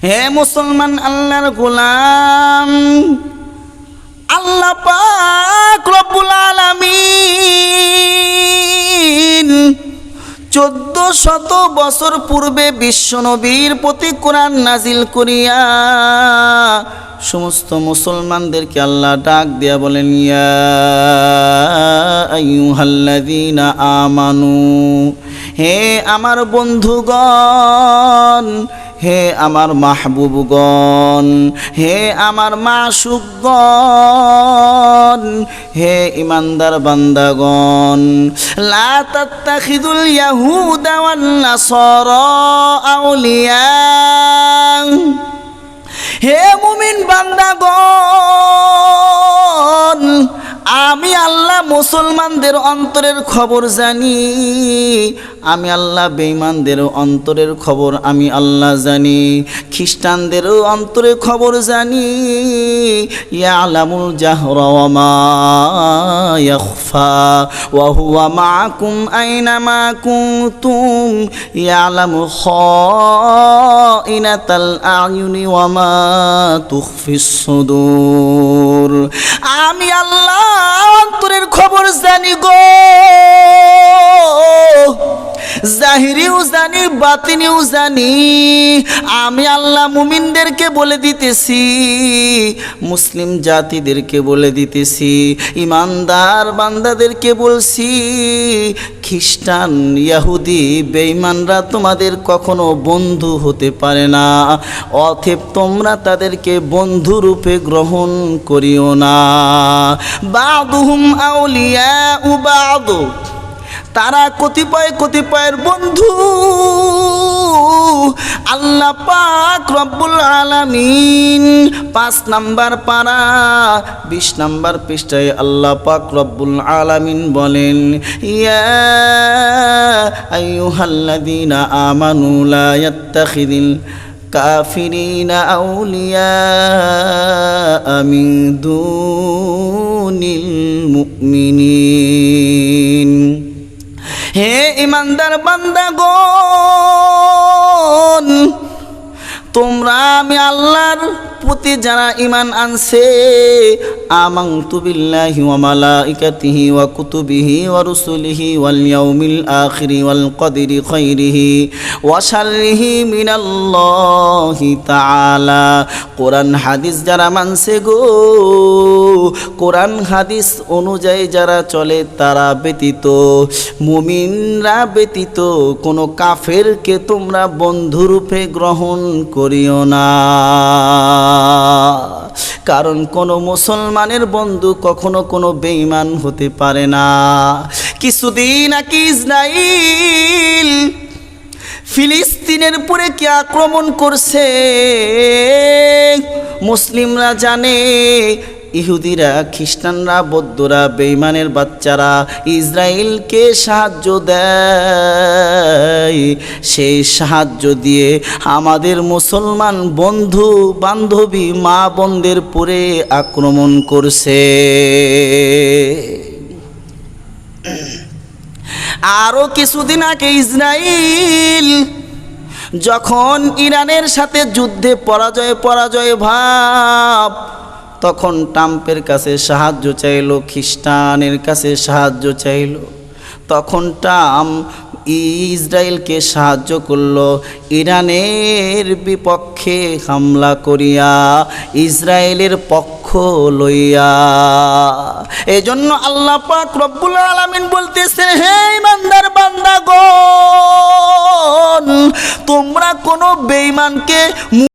হে মুসলমান আল্লাহর গোলাম, আল্লাহ পাক রব্বুল আলামিন 1400 বছর পূর্বে বিশ্বনবীর প্রতি কোরআন নাজিল করিয়া সমস্ত মুসলমানদেরকে আল্লাহ ডাক দিয়া বলেন, ইয়া আইয়ুহাল্লাযীনা আমানু, হে আমার বন্ধুগণ, হে আমার মাহবুবগণ, হে আমার মাশুকগণ, হে ইমানদার বান্দাগণ, লা তাত্তাখিযুল ইয়াহুদা ওয়ান নাসারা আউলিয়া। হে মুমিন বান্দাগণ, আমি আল্লাহ মুসলমানদের অন্তরের খবর জানি, আমি আল্লাহ বেঈমানদের অন্তরের খবর আমি আল্লাহ জানি, খ্রিস্টানদেরও অন্তরের খবর জানি। ইয়ালামুল জাহরা ওয়া মা ইয়াখফা ওয়া হুয়া মাআকুম আইনামা কুনতুম ইয়ালামু খাইনাতাল আয়ুনি ওয়া মা তুখফিস সুদূর। আমি আল্লাহ অন্তরের খবর জানি গো, জাহিরিও জানি, বাতিনিও জানি। আমি আল্লাহ মুমিনদেরকে বলে দিতেছি, মুসলিম জাতিদেরকে বলে দিতেছি, ইমানদার বান্দাদেরকে বলছি, খ্রিস্টান ইহুদি বেঈমানরা তোমাদের কখনো বন্ধু হতে পারে না, অতএব তোমরা তাদেরকে বন্ধু রূপে গ্রহণ করিও না। বাদুহুম আউলিয়াউ বাদ, তারা কতিপয়ের বন্ধু। আল্লাহ পাক রব্বুল আলামিন 5 নম্বর পারা 20 নম্বর পৃষ্ঠায় আল্লাহ পাক রব্বুল আলামিন বলেন, ইয়া আইয়ুহাল্লাযীনা আমানু লা ইয়াত্তাখিযিল কাফিরিনা আউলিয়া মিন দুনিল মুমিনিন। হে ইমানদার বান্দাগণ, তোমরা আমি আল্লাহর প্রতি যারা ঈমান আনছে, আমানতু বিল্লাহি ওয়া মালাইকাতিহি ওয়া কুতুবিহি ওয়া রুসুলিহি ওয়াল ইয়াউমিল আখিরি ওয়াল কদরি খাইরিহি ওয়া শাররিহি মিনাল্লাহি তাআলা। কোরআন হাদিস যারা মানছে গো, কোরআন হাদিস অনুযায়ী যারা চলে তারা ব্যতীত, মুমিনরা ব্যতীত কোনো কাফেরকে তোমরা বন্ধুরূপে গ্রহণ করিও না। কারণ কোনো মুসলমানের বন্ধু কখনো কোনো বেঈমান হতে পারে না। কিছুদিন আগে ইসরাইল ফিলিস্তিনের উপরে কি আক্রমণ করছে মুসলিমরা জানে, ইহুদিরা, খ্রিস্টানরা, বৌদ্ধরা, বেঈমানের বাচ্চারা ইসরায়েলকে সাহায্য দেয়। সেই সাহায্য দিয়ে আমাদের মুসলমান বন্ধু বান্ধবী মা বোনদের পরে আক্রমণ করছে। আরও কিছুদিন আগে ইসরায়েল যখন ইরানের সাথে যুদ্ধে পরাজয় ভাব, তখন ট্রাম্পের কাছে সাহায্য চাইল, খ্রিস্টানের কাছে সাহায্য চাইল। তখন ট্রাম্প ইসরায়েলকে সাহায্য করল ইরানের বিপক্ষে হামলা করিয়া, ইসরায়েলের পক্ষ লইয়া। এজন্য আল্লাহ পাক রব্বুল আলামিন বলতেছে, হে ইমানদার বান্দাগণ, তোমরা কোনো বেঈমানকে